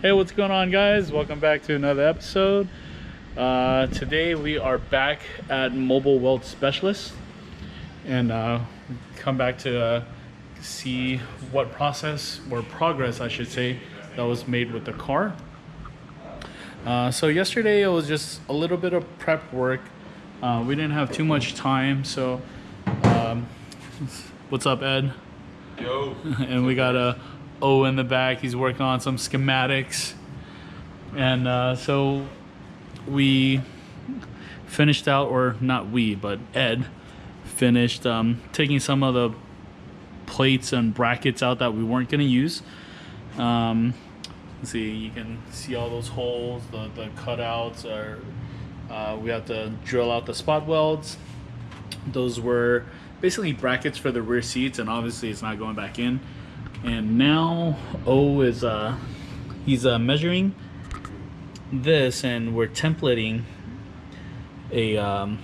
Hey, what's going on, guys? Welcome back to another episode. Today we are back at Mobile Weld Specialist and come back to see what process or progress, I should say, that was made with the car. So yesterday it was just a little bit of prep work. We didn't have too much time, so what's up, Ed? Yo. And we got a O in the back. He's working on some schematics, and so we finished out, or not we, but Ed finished taking some of the plates and brackets out that we weren't going to use. Let's see, you can see all those holes, the cutouts are we have to drill out the spot welds. Those were basically brackets for the rear seats, and obviously it's not going back in. And now O is he's measuring this, and we're templating a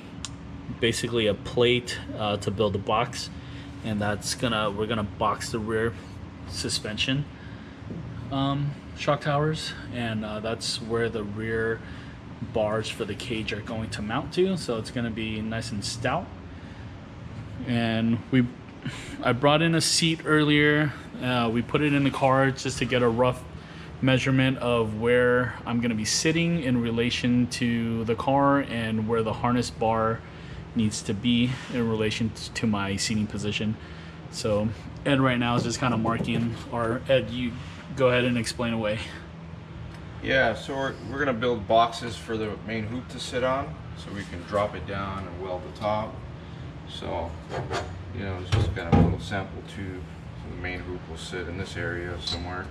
basically a plate to build a box, and we're gonna box the rear suspension shock towers, and that's where the rear bars for the cage are going to mount to, so it's going to be nice and stout. And I brought in a seat earlier. We put it in the car just to get a rough measurement of where I'm going to be sitting in relation to the car and where the harness bar needs to be in relation to my seating position. So Ed right now is just kind of marking, or Ed, you go ahead and explain away. Yeah, so we're gonna build boxes for the main hoop to sit on, so we can drop it down and weld the top. So, you know, it's just kind of a little sample tube. So the main hoop will sit in this area somewhere.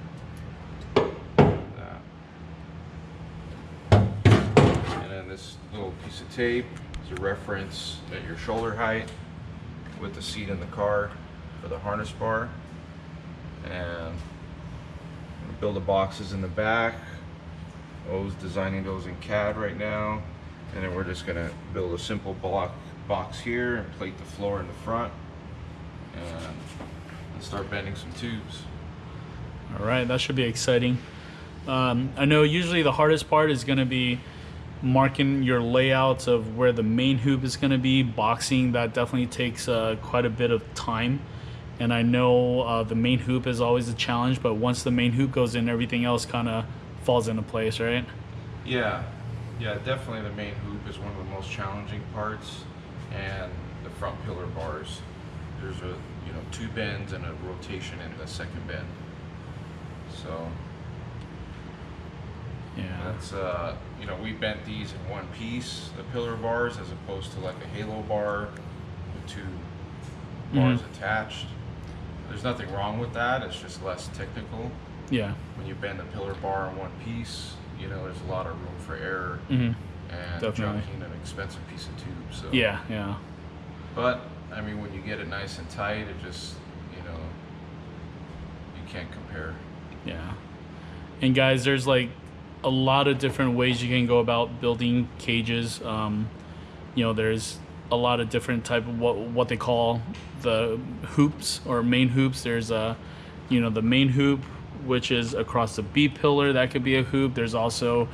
Like that. And then this little piece of tape is a reference at your shoulder height with the seat in the car for the harness bar. And build the boxes in the back. O's designing those in CAD right now, and then we're just gonna build a simple box here and plate the floor in the front and start bending some tubes. All right, that should be exciting. I know usually the hardest part is going to be marking your layouts of where the main hoop is going to be. Boxing, that definitely takes quite a bit of time. And I know the main hoop is always a challenge, but once the main hoop goes in, everything else kind of falls into place, right? Yeah, definitely the main hoop is one of the most challenging parts, and the front pillar bars. There's two bends and a rotation in the second bend. So yeah, that's we bent these in one piece, the pillar bars, as opposed to like a halo bar with two bars attached. There's nothing wrong with that, it's just less technical. Yeah. When you bend the pillar bar in one piece, there's a lot of room for error and junking an expensive piece of tube. So yeah. But I mean, when you get it nice and tight, it just you can't compare. Yeah. And guys, there's like a lot of different ways you can go about building cages. There's a lot of different type of what they call the hoops or main hoops. There's the main hoop, which is across the B pillar. That could be a hoop. There's also,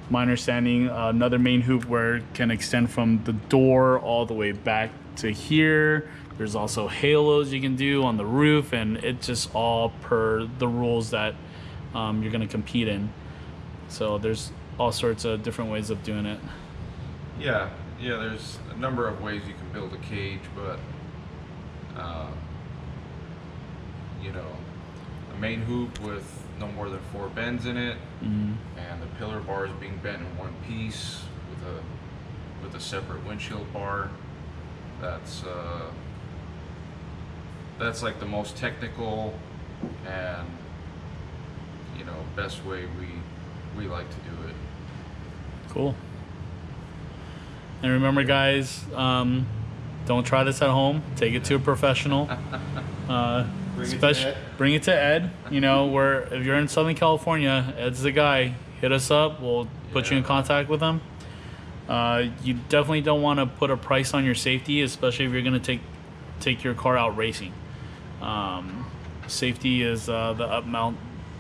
my understanding, another main hoop where it can extend from the door all the way back to here. There's also halos you can do on the roof, and it's just all per the rules that you're going to compete in. So there's all sorts of different ways of doing it. Yeah, there's a number of ways you can build a cage, but a main hoop with no more than 4 bends in it, and the pillar bars being bent in one piece with a separate windshield bar. That's like the most technical and best way we like to do it. Cool. And remember, guys, don't try this at home. Take it to a professional. Bring it to Ed. If you're in Southern California, Ed's the guy. Hit us up. We'll put you in contact with him. You definitely don't want to put a price on your safety, especially if you're going to take your car out racing. Safety is the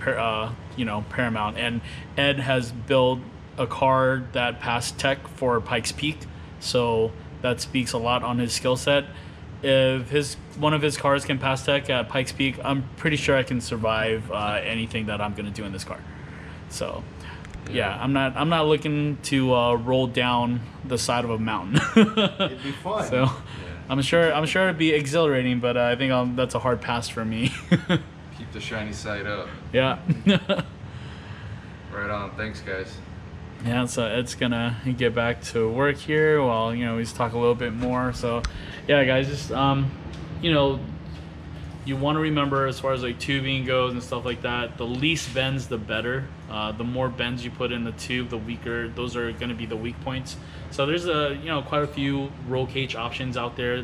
paramount. And Ed has built a car that passed tech for Pikes Peak, so that speaks a lot on his skill set. If one of his cars can pass tech at Pikes Peak, I'm pretty sure I can survive anything that I'm gonna do in this car. So yeah, I'm not looking to roll down the side of a mountain. It'd be fun. So I'm sure it'd be exhilarating, but I think that's a hard pass for me. Keep the shiny side up. Yeah. Right on. Thanks, guys. Yeah, so Ed's gonna get back to work here while we just talk a little bit more. So yeah, guys, just you want to remember, as far as like tubing goes and stuff like that, the least bends the better. The more bends you put in the tube, the weaker. Those are going to be the weak points. So there's quite a few roll cage options out there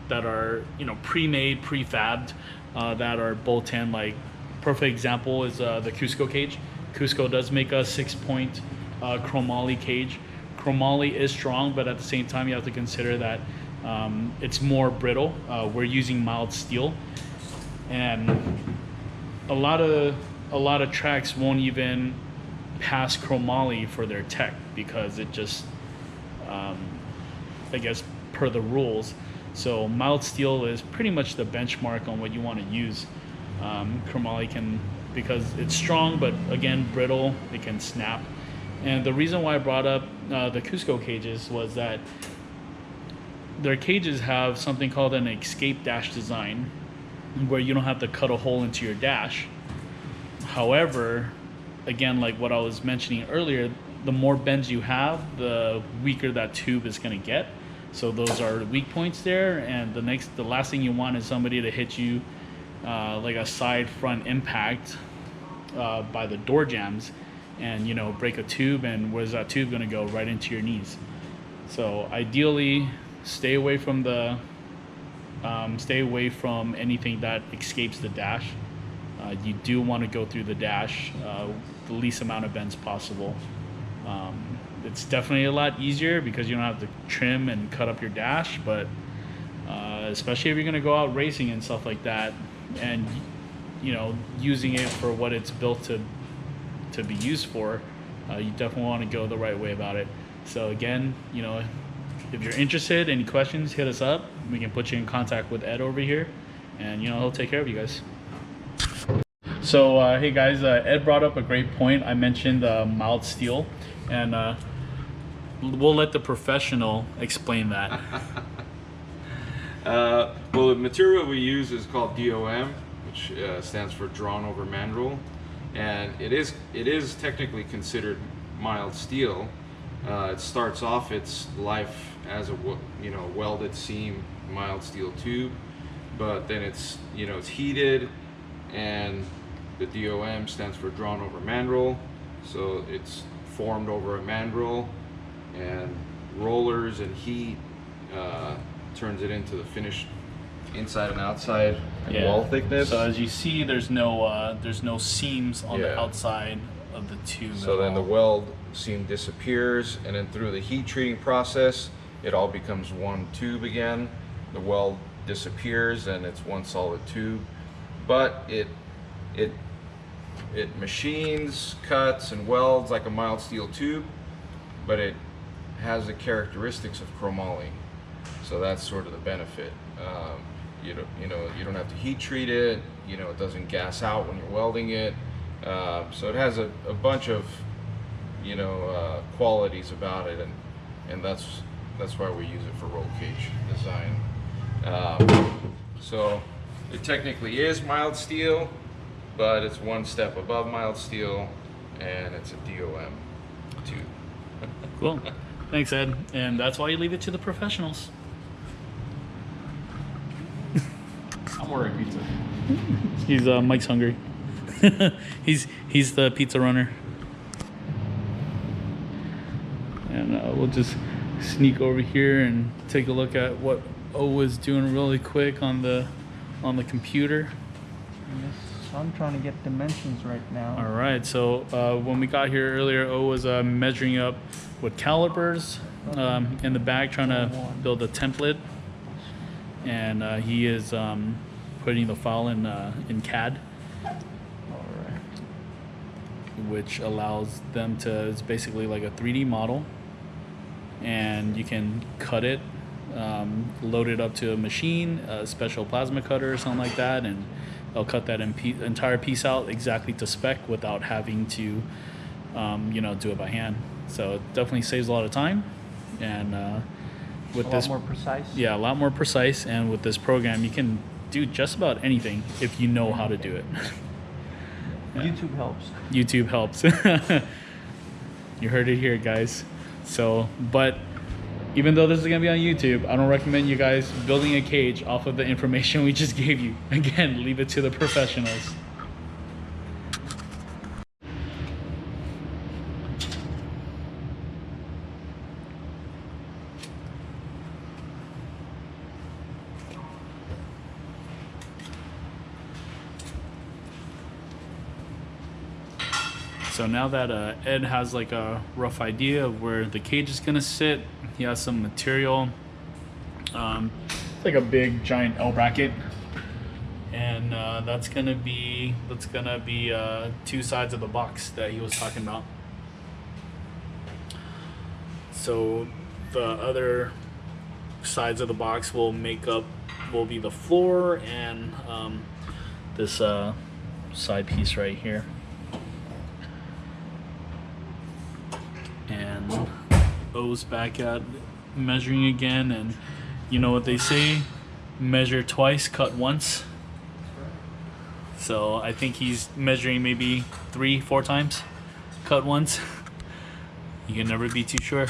that are pre-made, pre-fabbed, that are bolt-in. Like perfect example is the Cusco cage. Cusco does make a 6-point chromoly cage. Chromoly is strong, but at the same time you have to consider that it's more brittle. We're using mild steel, and a lot of tracks won't even pass chromoly for their tech because it just I guess per the rules. So mild steel is pretty much the benchmark on what you want to use. Chromoly can, because it's strong, but again brittle, it can snap. And the reason why I brought up the Cusco cages was that their cages have something called an escape dash design, where you don't have to cut a hole into your dash. However, again, like what I was mentioning earlier, the more bends you have, the weaker that tube is going to get. So those are weak points there, and the last thing you want is somebody to hit you like a side front impact by the door jambs, and break a tube, and where's that tube going to go? Right into your knees. So ideally, stay away from anything that escapes the dash. You do want to go through the dash the least amount of bends possible. It's definitely a lot easier because you don't have to trim and cut up your dash, but especially if you're going to go out racing and stuff like that, and using it for what it's built to be used for, you definitely want to go the right way about it. So again, if you're interested, any questions, hit us up. We can put you in contact with Ed over here, and he'll take care of you guys. So hey guys, Ed brought up a great point. I mentioned mild steel, and we'll let the professional explain that. Well, the material we use is called DOM, which stands for drawn over mandrel, and it is technically considered mild steel. It starts off its life as a welded seam mild steel tube, but then it's heated, and the DOM stands for drawn over mandrel, so it's formed over a mandrel, and rollers and heat turns it into the finished inside and outside and wall thickness. So as you see, there's no seams on the outside of the tube. So then the weld seam disappears, and then through the heat treating process, it all becomes one tube again. The weld disappears and it's one solid tube, but it machines, cuts, and welds like a mild steel tube, but it has the characteristics of chromoly. So that's sort of the benefit. You don't have to heat treat it. It doesn't gas out when you're welding it. So it has a bunch of qualities about it, and that's why we use it for roll cage design. So it technically is mild steel, but it's one step above mild steel, and it's a DOM tube. Cool. Thanks, Ed. And that's why you leave it to the professionals. I'm ordering pizza. He's Mike's hungry. he's the pizza runner. And we'll just sneak over here and take a look at what O is doing really quick on the computer. Yes, I'm trying to get dimensions right now. All right, so when we got here earlier, O was measuring up with calipers in the bag, trying to build a template, and he is putting the file in CAD. All right. which allows them to, it's basically like a 3D model, and you can cut it, load it up to a machine, a special plasma cutter or something like that, and they'll cut that entire piece out exactly to spec without having to do it by hand. So it definitely saves a lot of time, and with A this, lot more precise. yeah, a lot more precise. And with this program, you can do just about anything if you know how to do it. YouTube helps. YouTube helps. You heard it here, guys. So, but even though this is gonna be on YouTube, I don't recommend you guys building a cage off of the information we just gave you. Again, leave it to the professionals. So now that Ed has like a rough idea of where the cage is gonna sit, he has some material. It's like a big giant L bracket, and that's gonna be two sides of the box that he was talking about. So the other sides of the box will be the floor and this side piece right here. And O's back at measuring again, and you know what they say, measure twice, cut once. So I think he's measuring maybe 3-4 times, cut once. You can never be too sure.